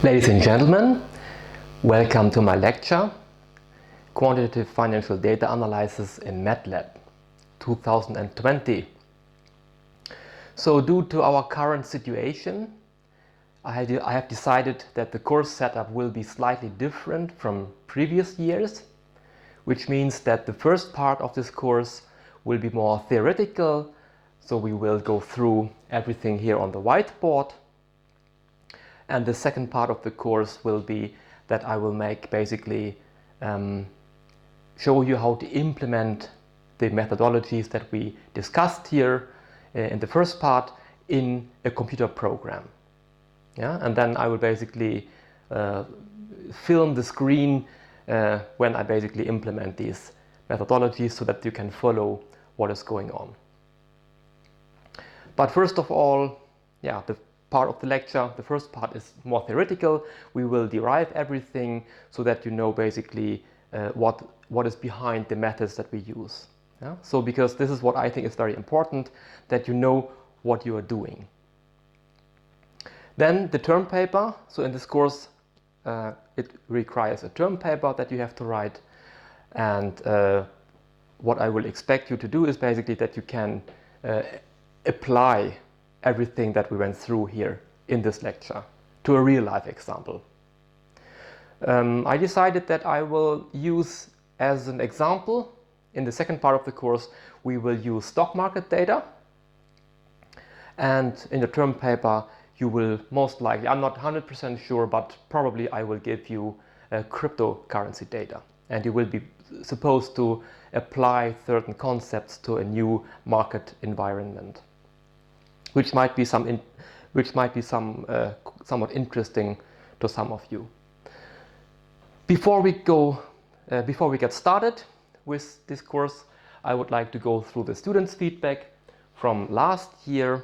Ladies and gentlemen, welcome to my lecture, Quantitative Financial Data Analysis in MATLAB 2020. So due to our current situation, I have decided that the course setup will be slightly different from previous years, which means that the first part of this course will be more theoretical, so we will go through everything here on the whiteboard. And the second part of the course will be that I will make basically show you how to implement the methodologies that we discussed here in the first part in a computer program. Yeah? And then I will basically film the screen when I basically implement these methodologies so that you can follow what is going on. But first of all, the part of the lecture, the first part is more theoretical. We will derive everything so that you know basically what is behind the methods that we use. Yeah? So because this is what I think is very important, that you know what you are doing. Then the term paper. So in this course it requires a term paper that you have to write, and what I will expect you to do is basically that you can apply everything that we went through here in this lecture to a real-life example. I decided that I will use as an example, in the second part of the course, we will use stock market data, and in the term paper you will most likely, I'm not 100% sure, but probably I will give you cryptocurrency data, and you will be supposed to apply certain concepts to a new market environment, which might be somewhat interesting to some of you. Before we get started with this course, I would like to go through the students' feedback from last year.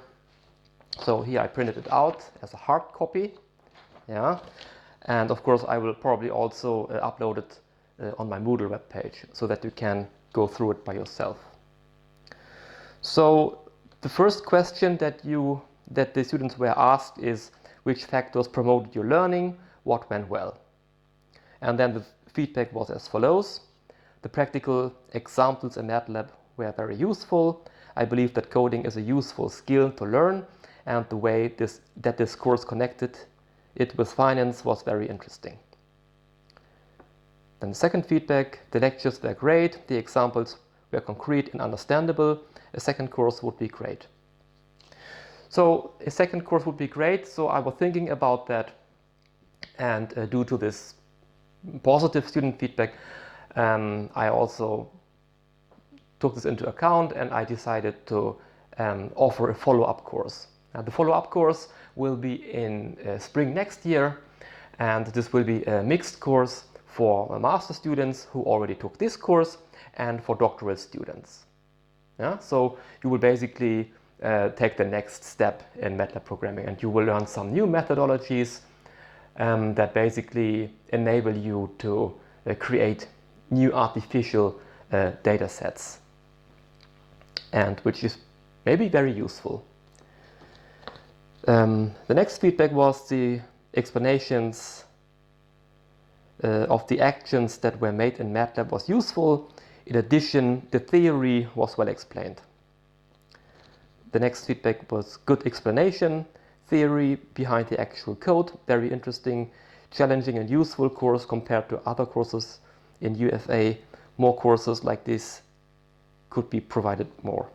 So here I printed it out as a hard copy, and of course I will probably also upload it on my Moodle webpage so that you can go through it by yourself. So the first question that the students were asked is, which factors promoted your learning, what went well? And then the feedback was as follows. The practical examples in MATLAB were very useful. I believe that coding is a useful skill to learn, and the way that this course connected it with finance was very interesting. Then the second feedback, the lectures were great, the examples were concrete and understandable. A second course would be great. So a second course would be great. So I was thinking about that, and due to this positive student feedback, I also took this into account, and I decided to offer a follow-up course. Now, the follow-up course will be in spring next year, and this will be a mixed course for master students who already took this course and for doctoral students. So you will basically take the next step in MATLAB programming, and you will learn some new methodologies that basically enable you to create new artificial data sets, and which is maybe very useful. The next feedback was the explanations of the actions that were made in MATLAB was useful. In addition, the theory was well explained. The next feedback was good explanation, theory behind the actual code, very interesting, challenging and useful course compared to other courses in UFA. More courses like this could be provided more.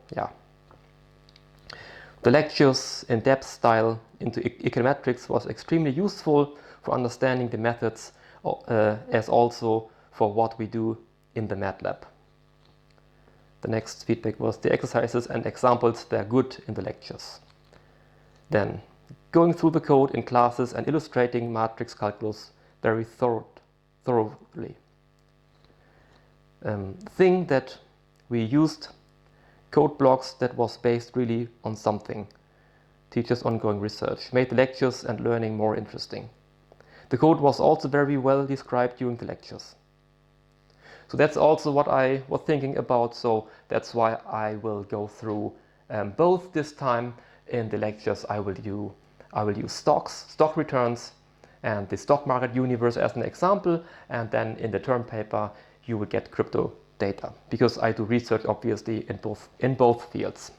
The lectures in depth style into econometrics was extremely useful for understanding the methods as also for what we do in the MATLAB. The next feedback was the exercises and examples were good in the lectures. Then, going through the code in classes and illustrating matrix calculus very thoroughly. Thing that we used code blocks that was based really on something. Teachers' ongoing research made the lectures and learning more interesting. The code was also very well described during the lectures. So that's also what I was thinking about, so that's why I will go through both this time in the lectures. I will use stock returns, and the stock market universe as an example, and then in the term paper you will get crypto data, because I do research obviously in both fields.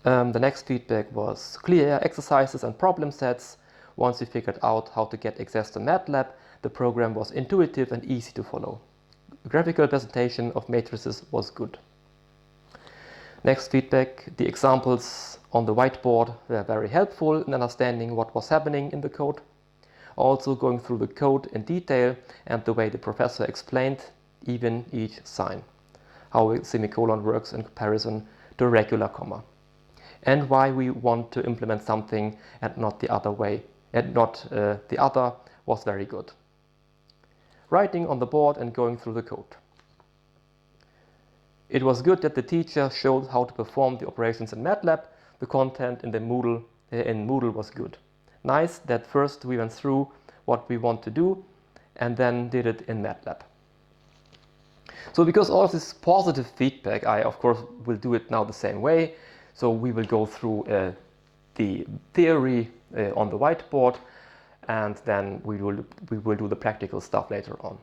The next feedback was clear exercises and problem sets. Once we figured out how to get access to MATLAB, the program was intuitive and easy to follow. Graphical presentation of matrices was good. Next feedback, the examples on the whiteboard were very helpful in understanding what was happening in the code. Also going through the code in detail and the way the professor explained even each sign, how a semicolon works in comparison to a regular comma, and why we want to implement something and not the other way, and not the other, was very good. Writing on the board and going through the code. It was good that the teacher showed how to perform the operations in MATLAB. The content in Moodle was good. Nice that first we went through what we want to do and then did it in MATLAB. So because all of this positive feedback, I of course will do it now the same way. So we will go through the theory on the whiteboard, and then we will do the practical stuff later on.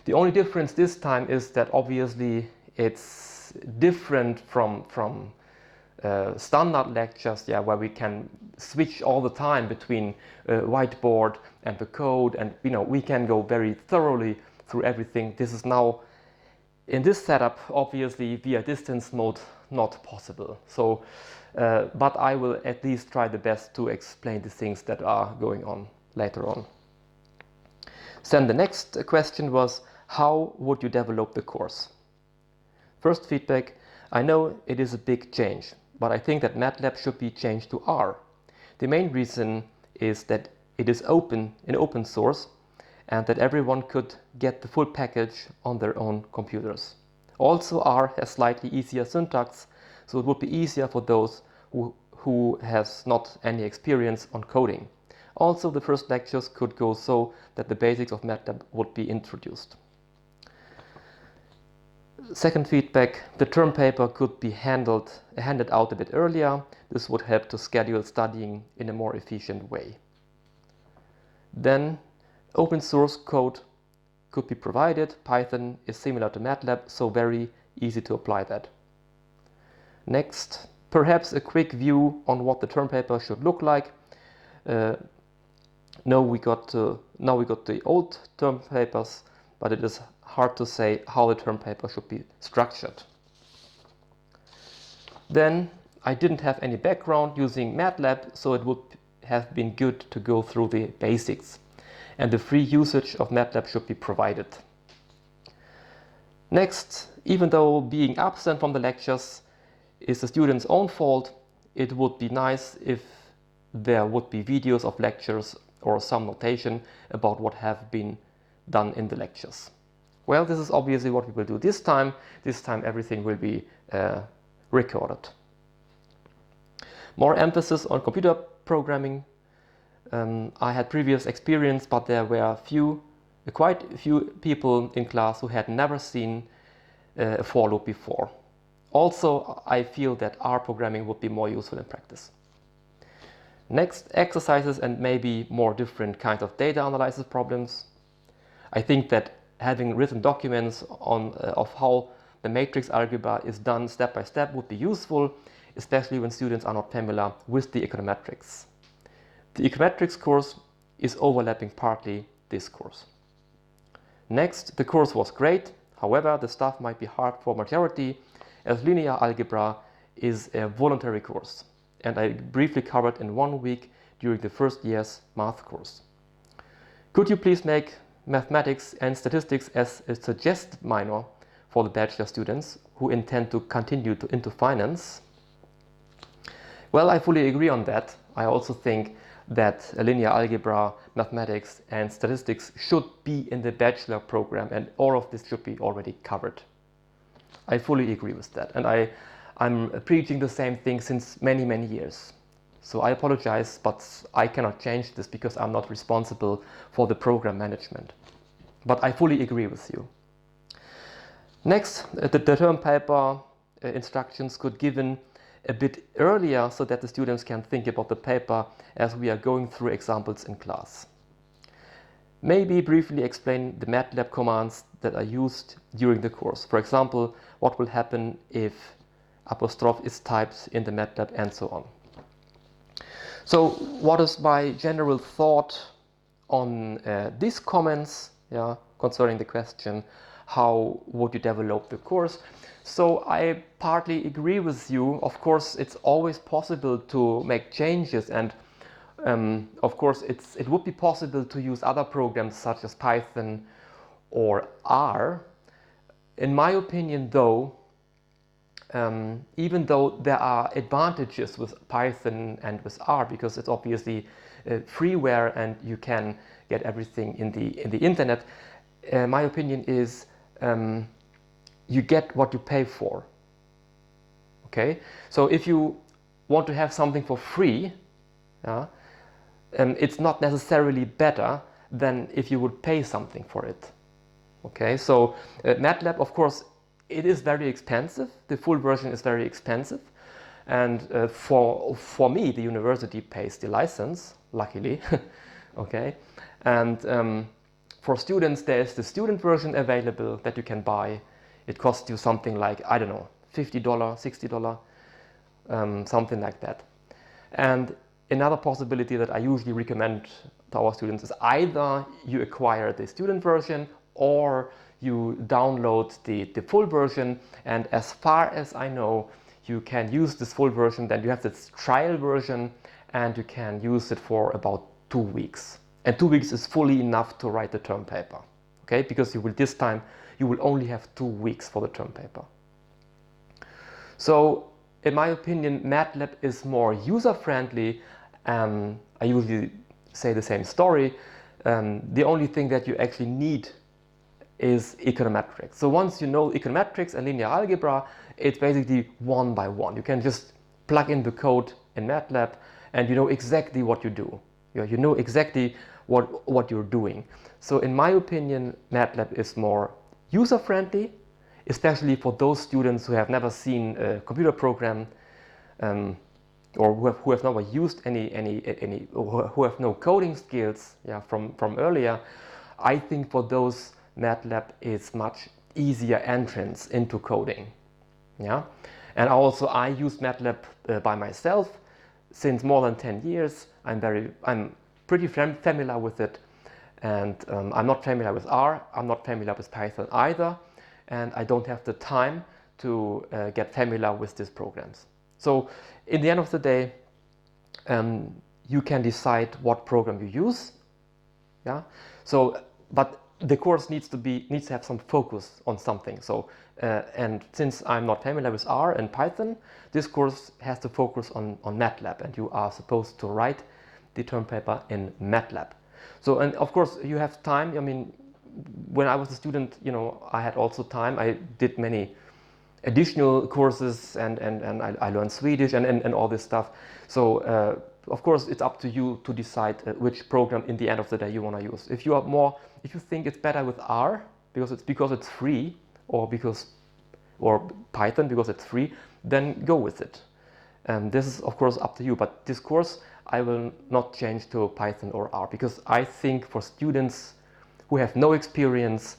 The only difference this time is that obviously it's different from standard lectures, where we can switch all the time between whiteboard and the code, and we can go very thoroughly through everything. This is now, in this setup, obviously via distance mode, not possible. So, but I will at least try the best to explain the things that are going on later on. Then the next question was, how would you develop the course? First feedback, I know it is a big change, but I think that MATLAB should be changed to R. The main reason is that it is open source, and that everyone could get the full package on their own computers. Also, R has slightly easier syntax, so it would be easier for those who has not any experience on coding. Also, the first lectures could go so that the basics of MATLAB would be introduced. Second feedback, the term paper could be handed out a bit earlier. This would help to schedule studying in a more efficient way. Then, open source code could be provided. Python is similar to MATLAB, so very easy to apply that. Next, perhaps a quick view on what the term paper should look like. Now we got the old term papers, but it is hard to say how the term paper should be structured. Then I didn't have any background using MATLAB, so it would have been good to go through the basics, and the free usage of MATLAB should be provided. Next, even though being absent from the lectures is the student's own fault, it would be nice if there would be videos of lectures or some notation about what have been done in the lectures. Well, this is obviously what we will do this time. This time everything will be recorded. More emphasis on computer programming. I had previous experience, but there were quite a few people in class who had never seen a for loop before. Also, I feel that R programming would be more useful in practice. Next, exercises and maybe more different kinds of data analysis problems. I think that having written documents of how the matrix algebra is done step by step would be useful, especially when students are not familiar with the econometrics. The econometrics course is overlapping partly this course. Next, the course was great. However, the stuff might be hard for majority, as linear algebra is a voluntary course, and I briefly covered in 1 week during the first year's math course. Could you please make mathematics and statistics as a suggested minor for the bachelor students who intend to continue into finance? Well, I fully agree on that. I also think that linear algebra, mathematics and statistics should be in the bachelor program, and all of this should be already covered. I fully agree with that, and I'm preaching the same thing since many, many years. So I apologize, but I cannot change this because I'm not responsible for the program management. But I fully agree with you. Next, the term paper instructions could given a bit earlier so that the students can think about the paper as we are going through examples in class. Maybe briefly explain the MATLAB commands that are used during the course. For example, what will happen if apostrophe is typed in the MATLAB and so on. So what is my general thought on these comments, concerning the question, how would you develop the course? So I partly agree with you. Of course, it's always possible to make changes, and of course it would be possible to use other programs such as Python or R. In my opinion, though, even though there are advantages with Python and with R, because it's obviously freeware and you can get everything in the internet, my opinion is you get what you pay for. Okay, so if you want to have something for free, it's not necessarily better than if you would pay something for it. Okay, so MATLAB, of course, it is very expensive. The full version is very expensive, and for me, the university pays the license, luckily. Okay, and for students, there is the student version available that you can buy. It costs you something like, I don't know, $50, $60, something like that. And another possibility that I usually recommend to our students is either you acquire the student version or you download the full version. And as far as I know, you can use this full version, then you have this trial version and you can use it for about 2 weeks. And 2 weeks is fully enough to write the term paper, okay? Because this time you will only have 2 weeks for the term paper. So in my opinion, MATLAB is more user-friendly. I usually say the same story. The only thing that you actually need is econometrics. So once you know econometrics and linear algebra, it's basically one by one. You can just plug in the code in MATLAB and you know exactly what you do. You know exactly what you're doing. So in my opinion, MATLAB is more user-friendly, especially for those students who have never seen a computer program, or who have never used any or who have no coding skills, from earlier. I think for those, MATLAB is much easier entrance into coding. And also I use MATLAB by myself since more than 10 years. I'm pretty familiar with it, and I'm not familiar with R. I'm not familiar with Python either, and I don't have the time to get familiar with these programs. So in the end of the day, you can decide what program you use. So, but the course needs to have some focus on something. So, and since I'm not familiar with R and Python, this course has to focus on MATLAB, and you are supposed to write the term paper in MATLAB. So, and of course you have time. I mean, when I was a student, I had also time. I did many additional courses, and I learned Swedish and all this stuff. So of course it's up to you to decide which program in the end of the day you want to use. If you think it's better with R because it's free, or Python because it's free, then go with it. This is of course up to you, but this course I will not change to Python or R, because I think for students who have no experience,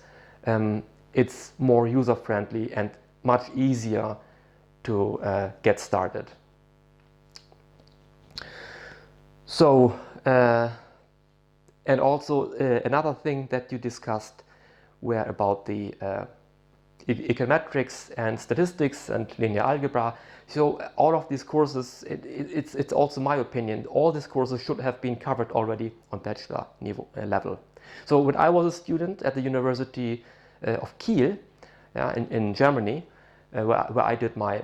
it's more user-friendly and much easier to get started. So, and also another thing that you discussed were about the econometrics and statistics and linear algebra. So all of these courses, it's also my opinion, all these courses should have been covered already on bachelor level. So when I was a student at the University of Kiel, in Germany, where I did my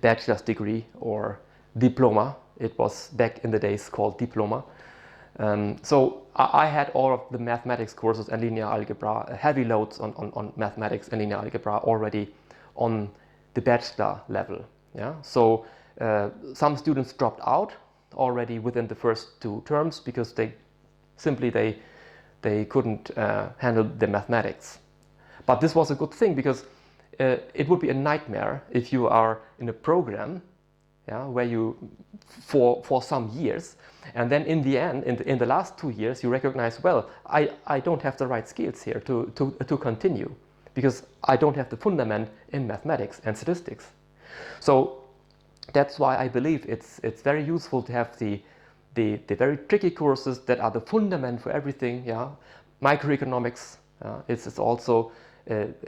bachelor's degree, or diploma, it was back in the days called diploma. So I had all of the mathematics courses and linear algebra, heavy loads on mathematics and linear algebra already on the bachelor level. So some students dropped out already within the first 2 terms because they couldn't handle the mathematics. But this was a good thing, because it would be a nightmare if you are in a program, yeah, where you for some years, and then in the end, in the last 2 years, you recognize, well, I don't have the right skills here to continue, because I don't have the fundament in mathematics and statistics. So that's why I believe it's very useful to have the very tricky courses that are the fundament for everything. Yeah, microeconomics. It's also it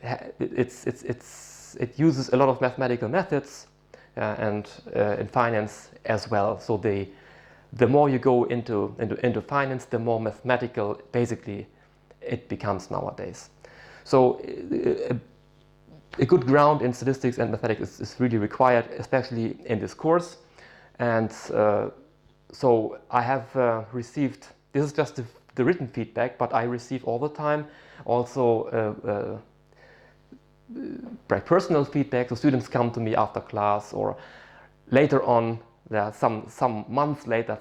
uses a lot of mathematical methods, and in finance as well. So the more you go into finance, the more mathematical basically it becomes nowadays. So a good ground in statistics and mathematics is really required, especially in this course. And so I have received, this is just the written feedback, but I receive all the time also personal feedback. So students come to me after class or later on, some months later,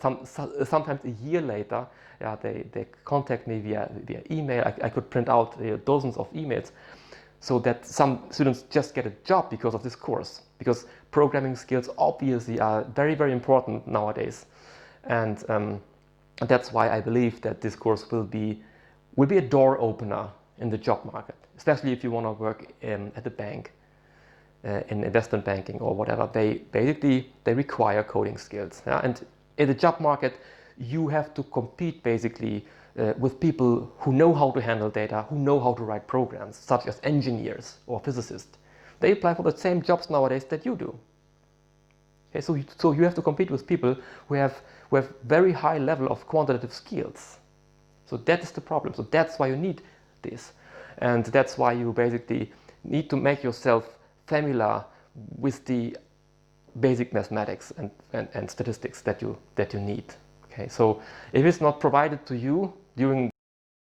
sometimes a year later, yeah, they contact me via email. I could print out dozens of emails, so that some students just get a job because of this course, because programming skills obviously are very, very important nowadays. And that's why I believe that this course will be a door opener in the job market, especially if you want to work at the bank, in investment banking or whatever. They require coding skills. Yeah? And in the job market, you have to compete basically with people who know how to handle data, who know how to write programs, such as engineers or physicists. They apply for the same jobs nowadays that you do. Okay, so you have to compete with people who have very high level of quantitative skills. So that is the problem. So that's why you need this, and that's why you basically need to make yourself familiar with the basic mathematics and statistics that you need. Okay, so if it's not provided to you during